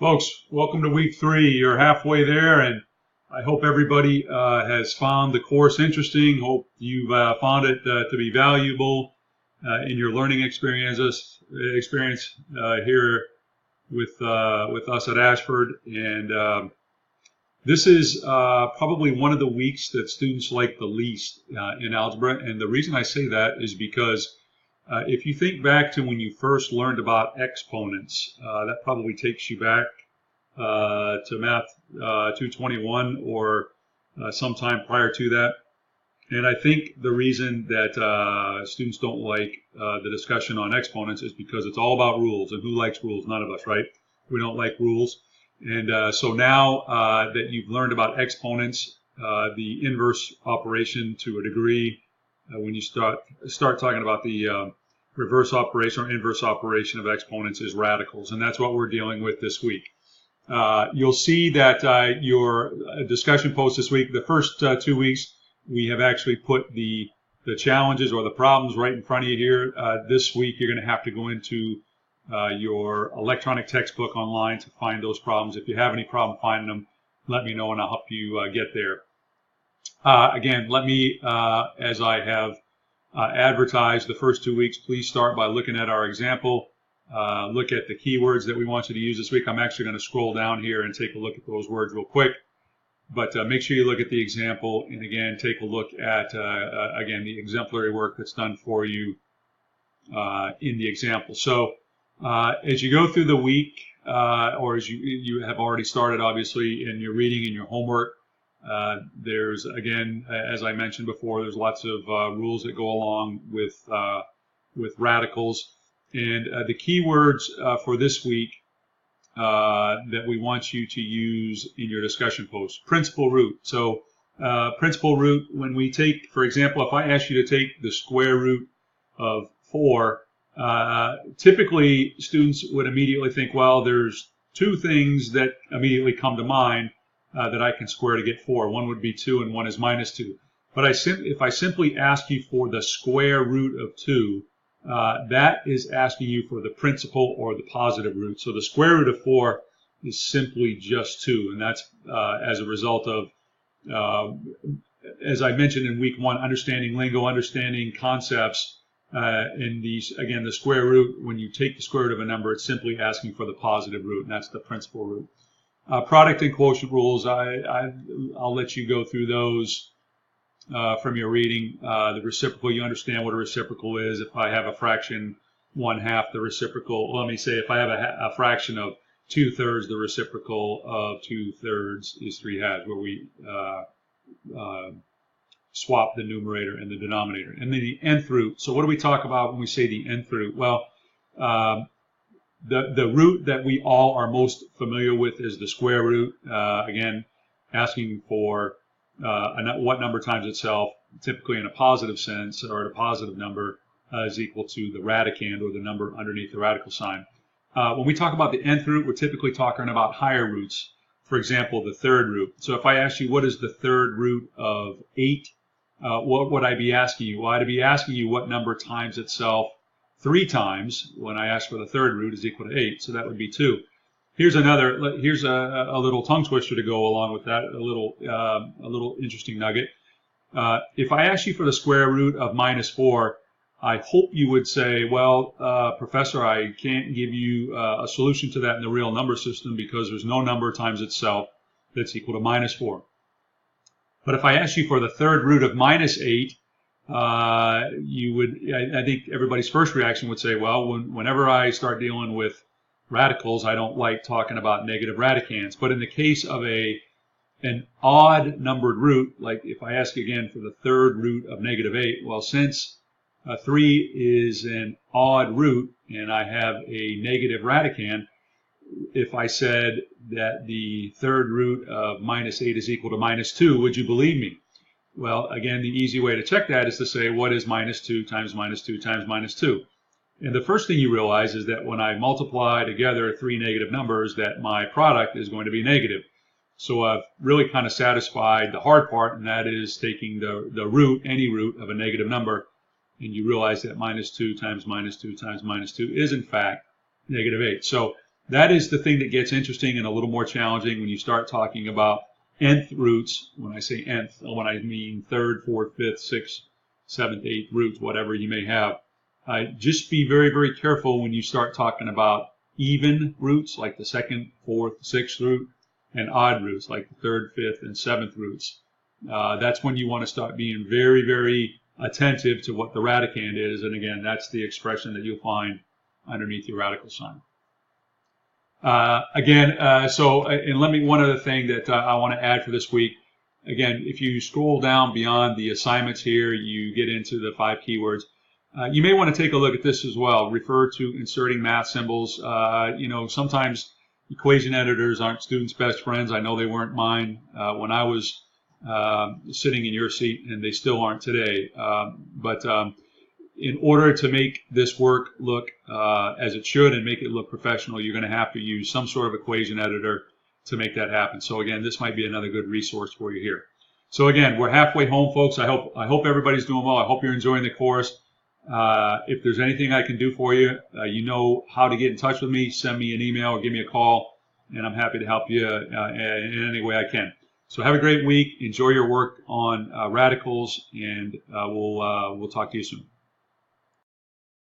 Folks, welcome to week 3. You're halfway there, and I hope everybody has found the course interesting. Hope you've found it to be valuable in your learning experience here with us at Ashford. And this is probably one of the weeks that students like the least in algebra. And the reason I say that is because if you think back to when you first learned about exponents, that probably takes you back to Math 221 or sometime prior to that. And I think the reason that students don't like the discussion on exponents is because it's all about rules. And who likes rules? None of us, right? We don't like rules. And so now that you've learned about exponents, the inverse operation to a degree, when you start talking about the reverse operation or inverse operation of exponents is radicals, and that's what we're dealing with this week. You'll see that your discussion post this week, the first 2 weeks, we have actually put the challenges or the problems right in front of you here. This week, you're going to have to go into your electronic textbook online to find those problems. If you have any problem finding them, let me know and I'll help you get there. Again, let me, as I have advertised the first 2 weeks, please start by looking at our example. Look at the keywords that we want you to use this week. I'm actually going to scroll down here and take a look at those words real quick. But make sure you look at the example and, again, take a look at, again, the exemplary work that's done for you in the example. So as you go through the week, or as you have already started, obviously, in your reading and your homework, there's, again, as I mentioned before, there's lots of rules that go along with radicals. And the keywords for this week that we want you to use in your discussion post: principal root. So principal root, when we take, for example, if I ask you to take the square root of 4, typically students would immediately think, well, there's 2 things that immediately come to mind that I can square to get 4. One would be 2 and one is minus 2. But if I simply ask you for the square root of 2, that is asking you for the principal or the positive root. So the square root of 4 is simply just 2, and that's as a result of, as I mentioned in week 1, understanding lingo, understanding concepts. In these, again, the square root, when you take the square root of a number, it's simply asking for the positive root, and that's the principal root. Product and quotient rules, I'll let you go through those from your reading. The reciprocal, you understand what a reciprocal is. If I have a fraction 1/2, the reciprocal, let me say, if I have a fraction of 2/3, the reciprocal of 2/3 is 3/2, where we swap the numerator and the denominator. And then the nth root. So what do we talk about when we say the nth root? Well, the root that we all are most familiar with is the square root. Again, asking for what number times itself, typically in a positive sense, or a positive number, is equal to the radicand, or the number underneath the radical sign. When we talk about the nth root, we're typically talking about higher roots. For example, the third root. So if I ask you what is the third root of 8, what would I be asking you? Well, I'd be asking you what number times itself 3 times, when I ask for the third root, is equal to 8. So that would be 2. Here's a little tongue twister to go along with that, a little interesting nugget. If I ask you for the square root of -4, I hope you would say, well, Professor, I can't give you a solution to that in the real number system because there's no number times itself that's equal to -4. But if I ask you for the third root of -8, I think everybody's first reaction would say, well, whenever I start dealing with radicals, I don't like talking about negative radicands. But in the case of an odd numbered root, like if I ask again for the third root of -8, well, since 3 is an odd root and I have a negative radicand, if I said that the third root of -8 is equal to -2, would you believe me? Well, again, the easy way to check that is to say, what is -2 times -2 times -2? And the first thing you realize is that when I multiply together 3 negative numbers, that my product is going to be negative. So I've really kind of satisfied the hard part, and that is taking the root, any root of a negative number, and you realize that -2 times -2 times -2 is, in fact, -8. So That is the thing that gets interesting and a little more challenging when you start talking about nth roots. When I say nth, when I mean third, fourth, fifth, sixth, seventh, eighth roots, whatever you may have. Just be very, very careful when you start talking about even roots, like the second, fourth, sixth root, and odd roots, like the third, fifth, and seventh roots. That's when you want to start being very, very attentive to what the radicand is. And again, that's the expression that you'll find underneath your radical sign. And let me, one other thing that I want to add for this week. Again, if you scroll down beyond the assignments here, you get into the 5 keywords. You may want to take a look at this as well. Refer to inserting math symbols. Sometimes equation editors aren't students' best friends. I know they weren't mine when I was sitting in your seat, and they still aren't today. But in order to make this work look as it should and make it look professional, you're going to have to use some sort of equation editor to make that happen. So again, this might be another good resource for you here. So again, we're halfway home, folks. I hope everybody's doing well. I hope you're enjoying the course. If there's anything I can do for you, you know how to get in touch with me. Send me an email or give me a call, and I'm happy to help you in any way I can. So have a great week. Enjoy your work on radicals, and we'll talk to you soon.